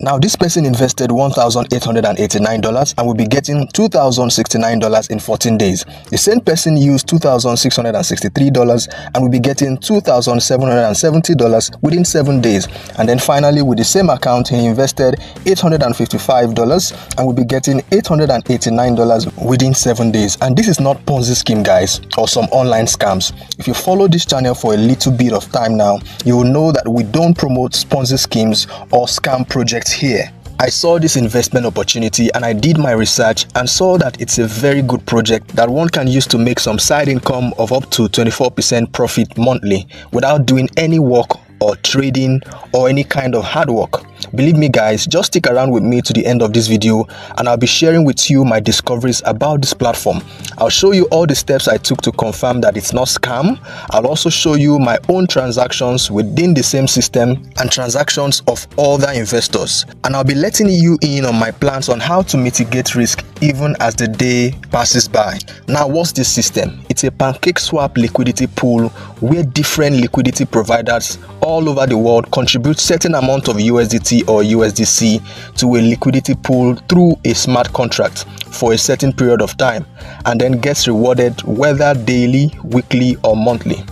Now this person invested $1,889 and will be getting $2,069 in 14 days. The same person used $2,663 and will be getting $2,770 within 7 days. And then finally, with the same account, he invested $855 and will be getting $889 within 7 days. And this is not Ponzi scheme, guys, or some online scams. If you follow this channel for a little bit of time now, you will know that we don't promote Ponzi schemes or scam projects here. I saw this investment opportunity and I did my research and saw that it's a very good project that one can use to make some side income of up to 24% profit monthly without doing any work or trading or any kind of hard work. Believe me guys, just stick around with me to the end of this video and I'll be sharing with you my discoveries about this platform. I'll show you all the steps I took to confirm that it's not scam. I'll also show you my own transactions within the same system and transactions of other investors. And I'll be letting you in on my plans on how to mitigate risk even as the day passes by. Now, what's this system? It's a Pancakeswap liquidity pool where different liquidity providers all over the world contribute certain amount of USDT or USDC to a liquidity pool through a smart contract for a certain period of time and then gets rewarded whether daily, weekly or monthly.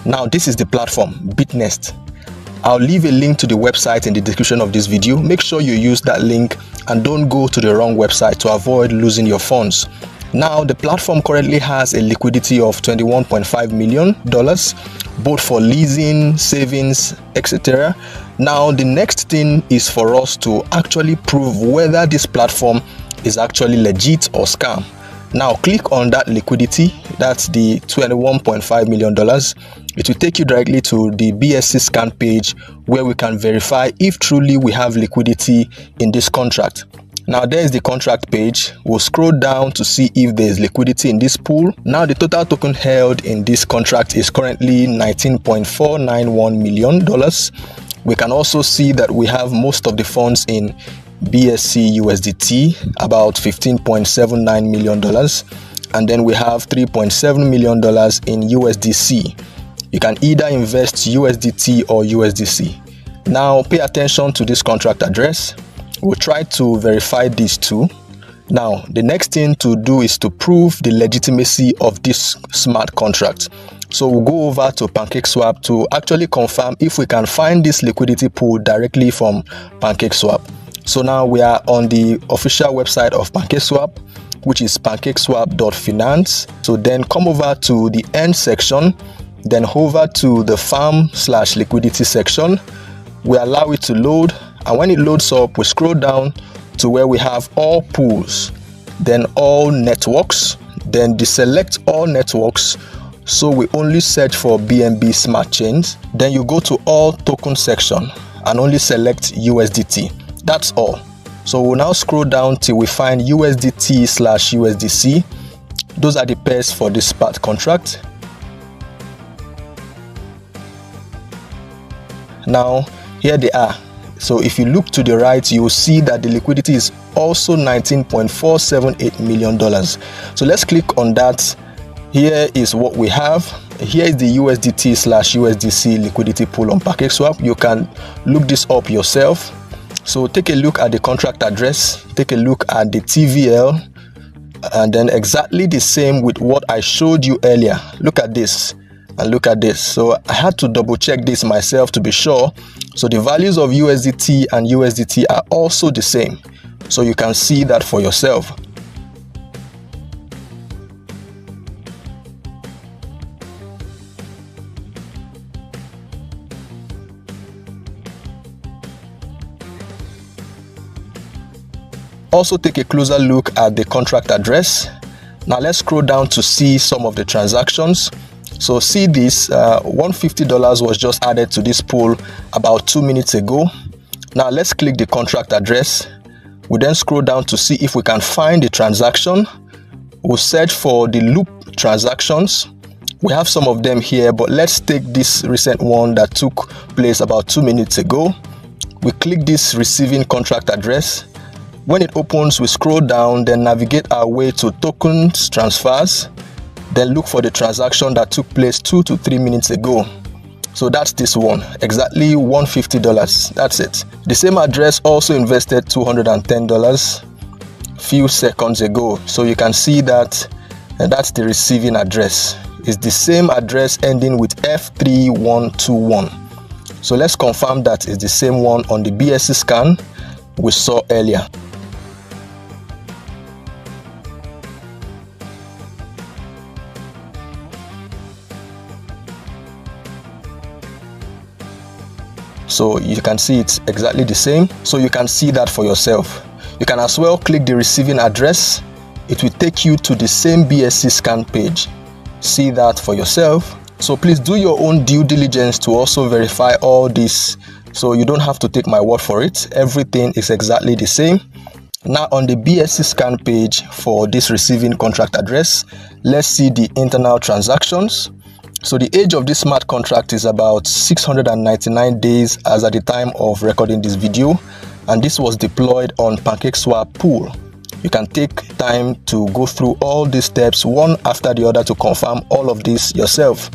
Now this is the platform, Bitnest. I'll leave a link to the website in the description of this video. Make sure you use that link and don't go to the wrong website to avoid losing your funds. Now the platform currently has a liquidity of $21.5 million, both for leasing, savings, etc. Now the next thing is for us to actually prove whether this platform is actually legit or scam. Now click on that liquidity, that's the $21.5 million. It will take you directly to the BSC scan page where we can verify if truly we have liquidity in this contract. Now there's the contract page. We'll scroll down to see if there's liquidity in this pool. Now the total token held in this contract is currently $19.491 million. We can also see that we have most of the funds in BSC USDT, about $15.79 million. And then we have $3.7 million in USDC. You can either invest USDT or USDC. Now pay attention to this contract address. We'll try to verify these two. Now, the next thing to do is to prove the legitimacy of this smart contract. So we'll go over to Pancakeswap to actually confirm if we can find this liquidity pool directly from Pancakeswap. So now we are on the official website of Pancakeswap, which is pancakeswap.finance. So then come over to the end section, then hover to the farm/liquidity section. We allow it to load. And when it loads up, we scroll down to where we have all pools, then all networks, then deselect all networks. So we only search for BNB smart chains. Then you go to all token section and only select USDT. That's all. So we'll now scroll down till we find USDT/USDC. Those are the pairs for this smart contract. Now here they are. So if you look to the right, you will see that the liquidity is also $19.478 million. So let's click on that. Here is what we have. Here is the USDT/USDC liquidity pool on Pancakeswap. You can look this up yourself. So take a look at the contract address, take a look at the TVL, and then exactly the same with what I showed you earlier. Look at this and look at this. So I had to double check this myself to be sure. So the values of USDT and USDT are also the same. So you can see that for yourself. Also take a closer look at the contract address. Now let's scroll down to see some of the transactions. So see this, $150 was just added to this pool about 2 minutes ago. Now let's click the contract address. We then scroll down to see if we can find the transaction. We'll search for the loop transactions. We have some of them here, but let's take this recent one that took place about 2 minutes ago. We click this receiving contract address. When it opens, we scroll down, then navigate our way to tokens transfers. Then look for the transaction that took place 2 to 3 minutes ago. So that's this one, exactly $150. That's it. The same address also invested $210 few seconds ago. So you can see that, and that's the receiving address. It's the same address ending with F3121. So let's confirm that it's the same one on the BSC scan we saw earlier. So you can see it's exactly the same. So you can see that for yourself. You can as well click the receiving address. It will take you to the same BSC scan page. See that for yourself. So please do your own due diligence to also verify all this. So you don't have to take my word for it. Everything is exactly the same. Now on the BSC scan page for this receiving contract address, let's see the internal transactions. So the age of this smart contract is about 699 days as at the time of recording this video, and this was deployed on Pancakeswap pool. You can take time to go through all these steps one after the other to confirm all of this yourself.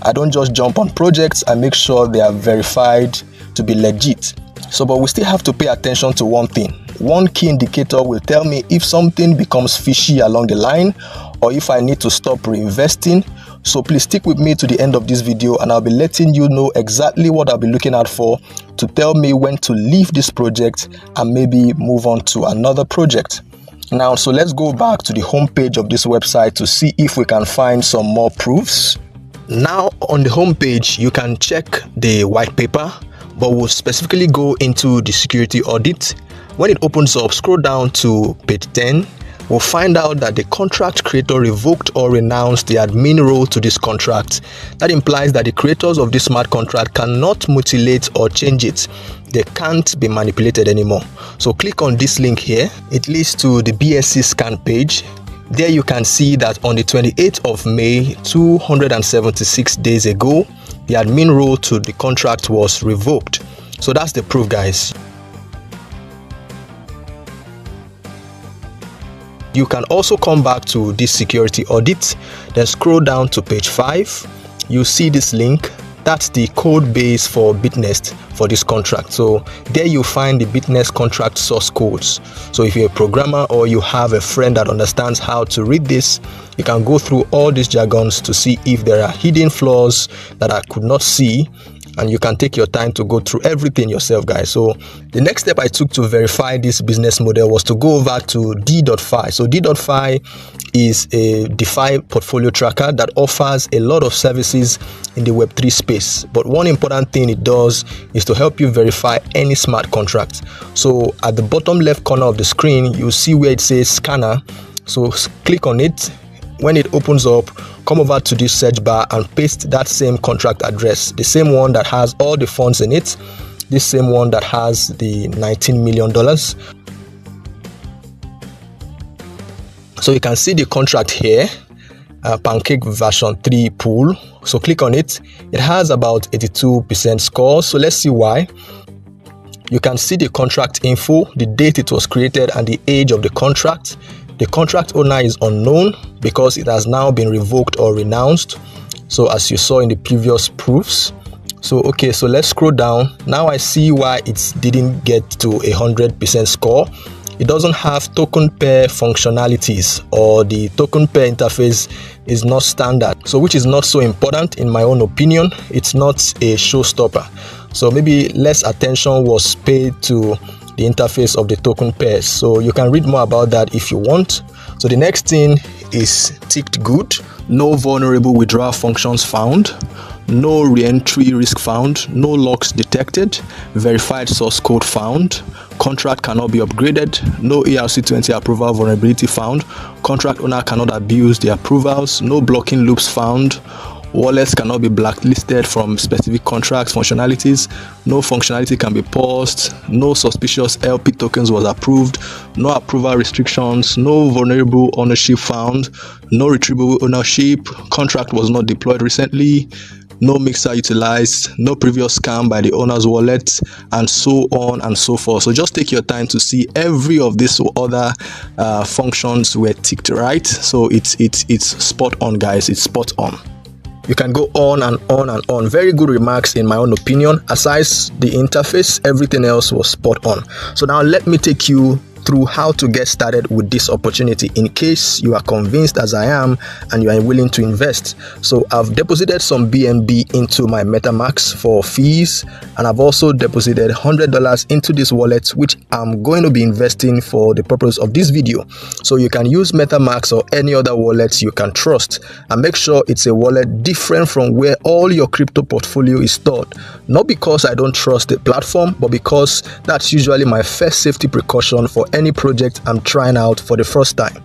I don't just jump on projects, I make sure they are verified to be legit. So but we still have to pay attention to one thing. One key indicator will tell me if something becomes fishy along the line or if I need to stop reinvesting. So please stick with me to the end of this video and I'll be letting you know exactly what I'll be looking out for to tell me when to leave this project and maybe move on to another project. Now, so let's go back to the home page of this website to see if we can find some more proofs. Now on the home page, you can check the white paper, but we'll specifically go into the security audit. When it opens up, scroll down to page 10. We'll find out that the contract creator revoked or renounced the admin role to this contract. That implies that the creators of this smart contract cannot mutilate or change it. They can't be manipulated anymore. So click on this link here. It leads to the BSC scan page. There you can see that on the 28th of May, 276 days ago, the admin role to the contract was revoked. So that's the proof, guys. You can also come back to this security audit, then scroll down to page 5. You see this link. That's the code base for Bitnest for this contract. So there you find the Bitnest contract source codes. So if you're a programmer or you have a friend that understands how to read this, you can go through all these jargons to see if there are hidden flaws that I could not see, and you can take your time to go through everything yourself, guys. So the next step I took to verify this business model was to go over to D.Fi. So D.Fi is a DeFi portfolio tracker that offers a lot of services in the Web3 space. But one important thing it does is to help you verify any smart contract. So at the bottom left corner of the screen, you see where it says scanner. So click on it. When it opens up, come over to this search bar and paste that same contract address, the same one that has all the funds in it, this same one that has the $19 million. So you can see the contract here, Pancake version 3 pool. So click on it. It has about 82% score. So let's see why. You can see the contract info, the date it was created and the age of the contract. The contract owner is unknown because it has now been revoked or renounced. So as you saw in the previous proofs. So okay, so let's scroll down. Now I see why it didn't get to 100% score. It doesn't have token pair functionalities, or the token pair interface is not standard. So which is not so important in my own opinion. It's not a showstopper. So maybe less attention was paid to the interface of the token pairs. So you can read more about that if you want. So the next thing is ticked good. No vulnerable withdrawal functions found. No re-entry risk found. No locks detected. Verified source code found. Contract cannot be upgraded. No ERC20 approval vulnerability found. Contract owner cannot abuse the approvals. No blocking loops found. Wallets cannot be blacklisted from specific contracts functionalities. No functionality can be paused. No suspicious LP tokens was approved. No approval restrictions. No vulnerable ownership found. No retrievable ownership. Contract was not deployed recently. No mixer utilized. No previous scam by the owner's wallet, and so on and so forth. So just take your time to see every of these other functions were ticked right. So it's spot on, guys. It's spot on. You can go on and on and on. Very good remarks in my own opinion. Aside the interface, everything else was spot on. So now let me take you through how to get started with this opportunity in case you are convinced as I am and you are willing to invest. So I've deposited some BNB into my MetaMask for fees, and I've also deposited $100 into this wallet, which I'm going to be investing for the purpose of this video. So you can use MetaMask or any other wallet you can trust, and make sure it's a wallet different from where all your crypto portfolio is stored. Not because I don't trust the platform, but because that's usually my first safety precaution for any project I'm trying out for the first time.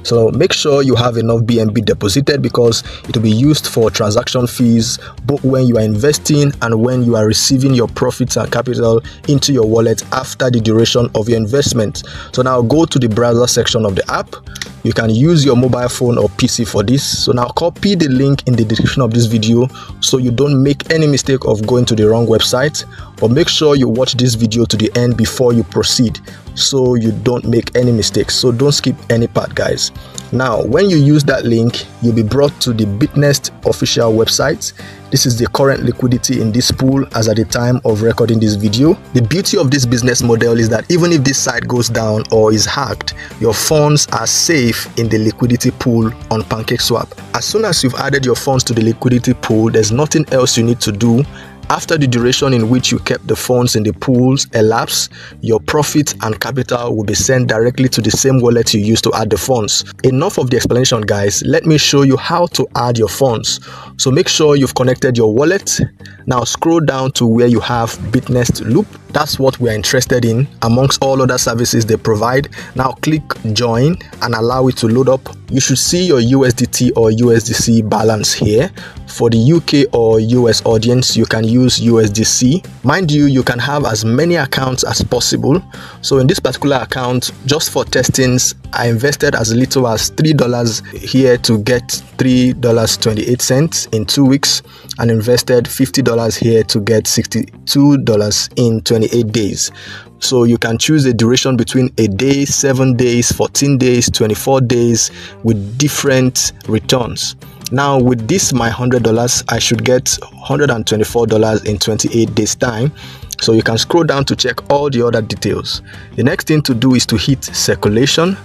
So make sure you have enough BNB deposited, because it will be used for transaction fees both when you are investing and when you are receiving your profits and capital into your wallet after the duration of your investment. So now go to the browser section of the app. You can use your mobile phone or PC for this. So now copy the link in the description of this video so you don't make any mistake of going to the wrong website, but make sure you watch this video to the end before you proceed so you don't make any mistakes. So don't skip any part, guys. Now when you use that link, you'll be brought to the Bitnest official website. This is the current liquidity in this pool as at the time of recording this video. The beauty of this business model is that even if this site goes down or is hacked, your funds are safe in the liquidity pool on Pancakeswap. As soon as you've added your funds to the liquidity pool, there's nothing else you need to do. After the duration in which you kept the funds in the pools elapse, your profit and capital will be sent directly to the same wallet you used to add the funds. Enough of the explanation, guys. Let me show you how to add your funds. So make sure you've connected your wallet. Now scroll down to where you have Bitnest Loop. That's what we are interested in amongst all other services they provide. Now click join and allow it to load up. You should see your USDT or USDC balance here. For the UK or US audience, you can use USDC. Mind you, you can have as many accounts as possible. So in this particular account, just for testings, I invested as little as $3 here to get $3.28 in 2 weeks, and invested $50 here to get $62 in 28 days. So you can choose a duration between a day, 7 days, 14 days, 24 days with different returns. Now with this my $100, I should get $124 in 28 days time. So you can scroll down to check all the other details. The next thing to do is to hit circulation.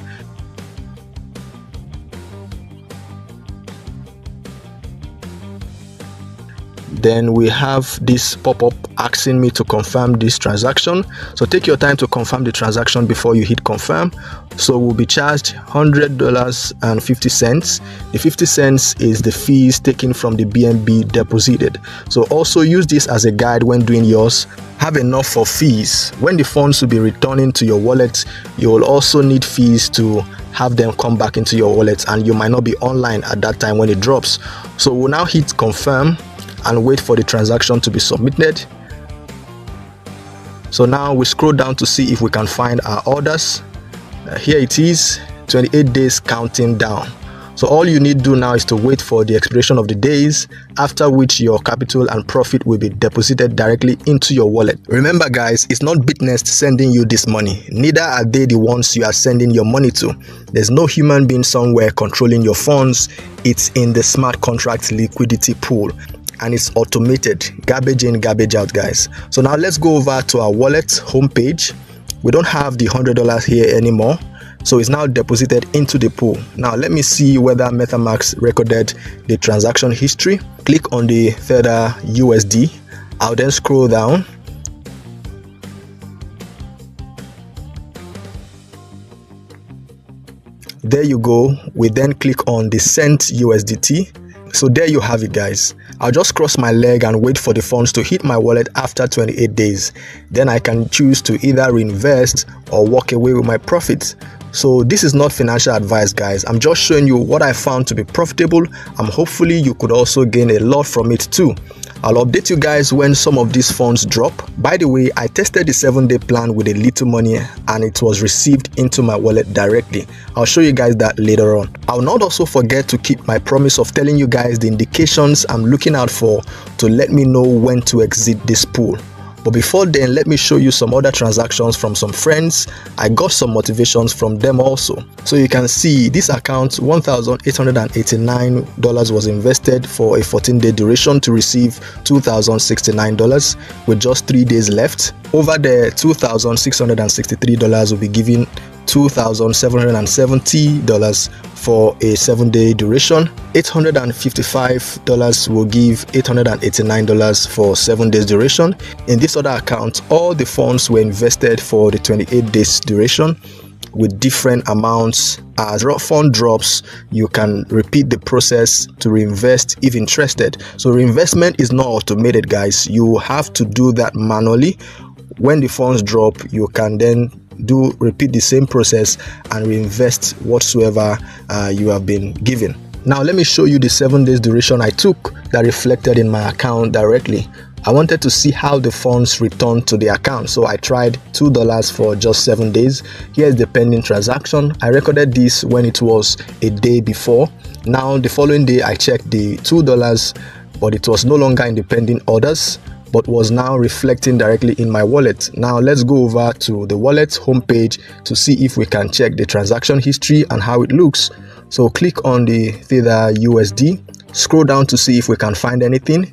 Then we have this pop-up asking me to confirm this transaction. So take your time to confirm the transaction before you hit confirm. So we'll be charged $100.50. The 50 cents is the fees taken from the BNB deposited. So also use this as a guide when doing yours. Have enough for fees. When the funds will be returning to your wallet, you will also need fees to have them come back into your wallet, and you might not be online at that time when it drops. So we'll now hit confirm and wait for the transaction to be submitted. So now we scroll down to see if we can find our orders. Here it is, 28 days counting down. So all you need to do now is to wait for the expiration of the days, after which your capital and profit will be deposited directly into your wallet. Remember guys, it's not Bitnest sending you this money. Neither are they the ones you are sending your money to. There's no human being somewhere controlling your funds. It's in the smart contract liquidity pool, and it's automated, garbage in, garbage out, guys. So now let's go over to our wallet homepage. We don't have the $100 here anymore, so it's now deposited into the pool. Now let me see whether MetaMask recorded the transaction history. Click on the Tether USD. I'll then scroll down. There you go. We then click on the sent USDT. So there you have it, guys. I'll just cross my leg and wait for the funds to hit my wallet after 28 days. Then I can choose to either reinvest or walk away with my profits. So this is not financial advice, guys. I'm just showing you what I found to be profitable, and hopefully you could also gain a lot from it too. I'll update you guys when some of these funds drop. By the way, I tested the 7-day plan with a little money and it was received into my wallet directly. I'll show you guys that later on. I'll not also forget to keep my promise of telling you guys the indications I'm looking out for to let me know when to exit this pool. But before then, let me show you some other transactions from some friends. I got some motivations from them also. So you can see this account, $1,889 was invested for a 14-day duration to receive $2,069 with just 3 days left. Over there, $2,663 will be given $2,770 for a 7-day duration. $855 will give $889 for 7 days duration. In this other account, all the funds were invested for the 28 days duration with different amounts. As fund drops, you can repeat the process to reinvest if interested. So reinvestment is not automated, guys. You have to do that manually. When the funds drop, you can then repeat the same process and reinvest whatsoever you have been given. Now let me show you the 7 days duration I took that reflected in my account directly. I wanted to see how the funds returned to the account, so I tried $2 for just 7 days. Here's the pending transaction. I recorded this when it was a day before. Now the following day I checked the $2, but it was no longer in the pending orders, but was now reflecting directly in my wallet. Now let's go over to the wallet homepage to see if we can check the transaction history and how it looks. So click on the Tether USD, scroll down to see if we can find anything.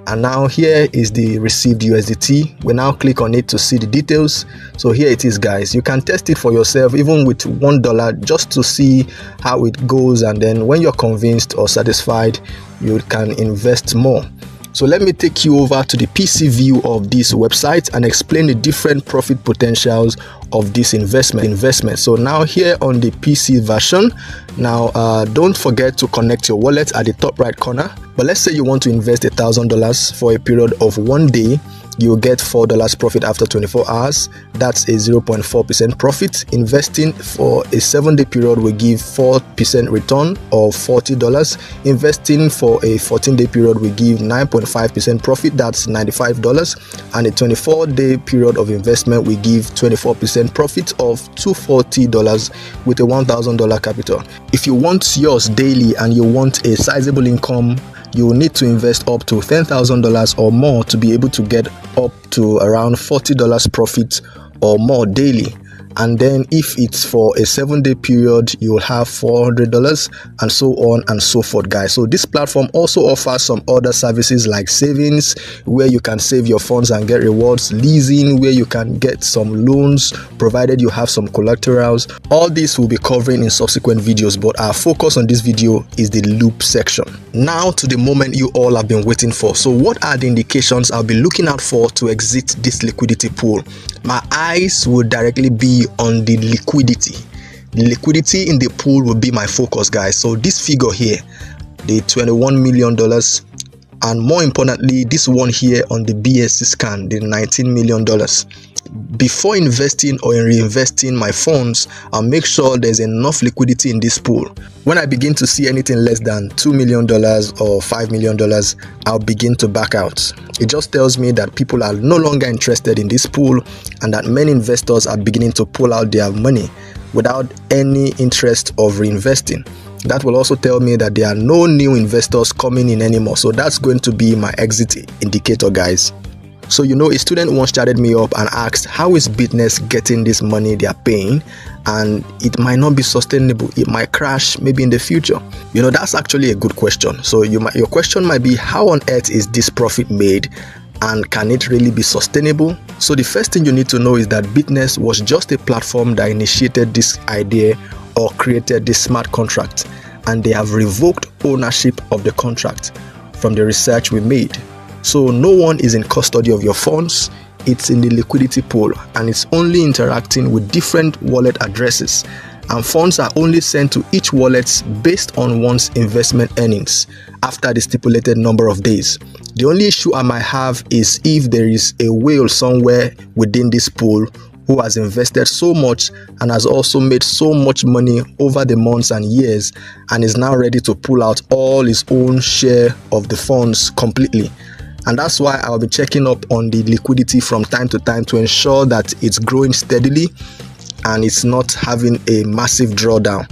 And now here is the received USDT. We now click on it to see the details. So here it is, guys. You can test it for yourself even with $1 just to see how it goes, and then when you're convinced or satisfied, you can invest more. So let me take you over to the PC view of this website and explain the different profit potentials of this investment. So now here on the PC version, now don't forget to connect your wallet at the top right corner. But let's say you want to invest $1,000 for a period of 1 day. You'll get $4 profit after 24 hours. That's a 0.4% profit. Investing for a 7-day period will give 4% return of $40. Investing for a 14-day period will give 9.5% profit. That's $95. And a 24-day period of investment will give 24% profit of $240 with a $1,000 capital. If you want yours daily and you want a sizable income, you will need to invest up to $10,000 or more to be able to get up to around $40 profit or more daily. And then if it's for a 7-day period, you will have $400 and so on and so forth, guys. So this platform also offers some other services like savings, where you can save your funds and get rewards, leasing, where you can get some loans provided you have some collaterals. All this will be covering in subsequent videos, but our focus on this video is the loop section. Now to the moment you all have been waiting for. So what are the indications I'll be looking out for to exit this liquidity pool? My eyes will directly be on the liquidity. The liquidity in the pool will be my focus, guys. So this figure here, the $21 million, and more importantly, this one here on the BSC scan, the $19 million. Before investing or reinvesting my funds, I'll make sure there's enough liquidity in this pool. When I begin to see anything less than $2 million or $5 million, I'll begin to back out. It just tells me that people are no longer interested in this pool and that many investors are beginning to pull out their money without any interest of reinvesting. That will also tell me that there are no new investors coming in anymore. So that's going to be my exit indicator, guys. So a student once chatted me up and asked, how is business getting this money they are paying? And it might not be sustainable. It might crash maybe in the future. That's actually a good question. So your question might be, how on earth is this profit made? And can it really be sustainable? So the first thing you need to know is that business was just a platform that initiated this idea or created this smart contract. And they have revoked ownership of the contract from the research we made. So no one is in custody of your funds. It's in the liquidity pool and it's only interacting with different wallet addresses, and funds are only sent to each wallet based on one's investment earnings after the stipulated number of days. The only issue I might have is if there is a whale somewhere within this pool who has invested so much and has also made so much money over the months and years and is now ready to pull out all his own share of the funds completely. And that's why I'll be checking up on the liquidity from time to time to ensure that it's growing steadily and it's not having a massive drawdown.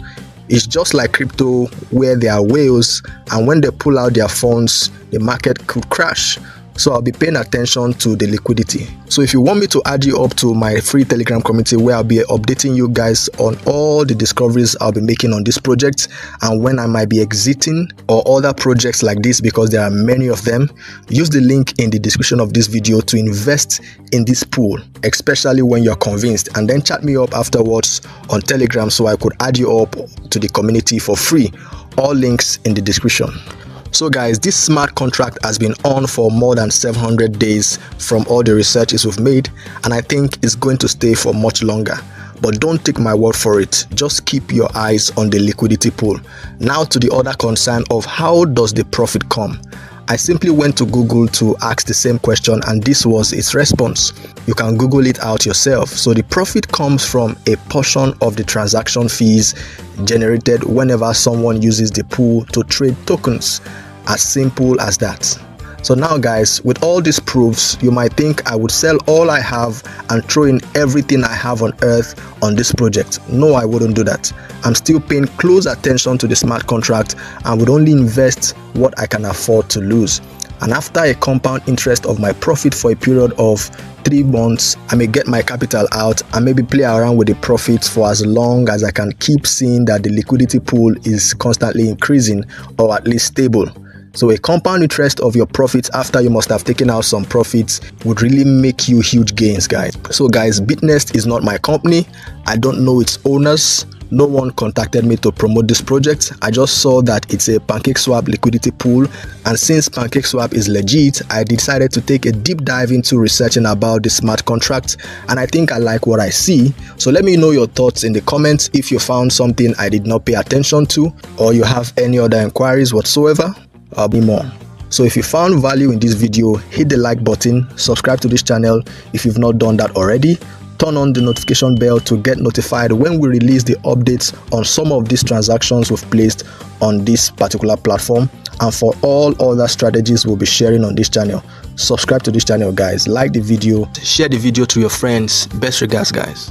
It's just like crypto, where there are whales, and when they pull out their funds, the market could crash. So I'll be paying attention to the liquidity. So if you want me to add you up to my free Telegram community where I'll be updating you guys on all the discoveries I'll be making on this project and when I might be exiting or other projects like this, because there are many of them, use the link in the description of this video to invest in this pool, especially when you're convinced, and then chat me up afterwards on Telegram so I could add you up to the community for free. All links in the description. So guys, this smart contract has been on for more than 700 days from all the researches we've made, and I think it's going to stay for much longer. But don't take my word for it, just keep your eyes on the liquidity pool. Now to the other concern of how does the profit come? I simply went to Google to ask the same question and this was its response. You can Google it out yourself. So the profit comes from a portion of the transaction fees generated whenever someone uses the pool to trade tokens. As simple as that. So now guys, with all these proofs, you might think I would sell all I have and throw in everything I have on earth on this project. No, I wouldn't do that. I'm still paying close attention to the smart contract and would only invest what I can afford to lose. And after a compound interest of my profit for a period of 3 months, I may get my capital out and maybe play around with the profits for as long as I can keep seeing that the liquidity pool is constantly increasing or at least stable. So a compound interest of your profits after you must have taken out some profits would really make you huge gains, guys. So guys, Bitnest is not my company. I don't know its owners. No one contacted me to promote this project. I just saw that it's a Pancakeswap liquidity pool, and since Pancakeswap is legit, I decided to take a deep dive into researching about the smart contract, and I think I like what I see. So let me know your thoughts in the comments if you found something I did not pay attention to, or you have any other inquiries whatsoever. I'll be more. So if you found value in this video, hit the like button, subscribe to this channel if you've not done that already, turn on the notification bell to get notified when we release the updates on some of these transactions we've placed on this particular platform, and for all other strategies we'll be sharing on this channel. Subscribe to this channel guys, like the video, share the video to your friends. Best regards guys.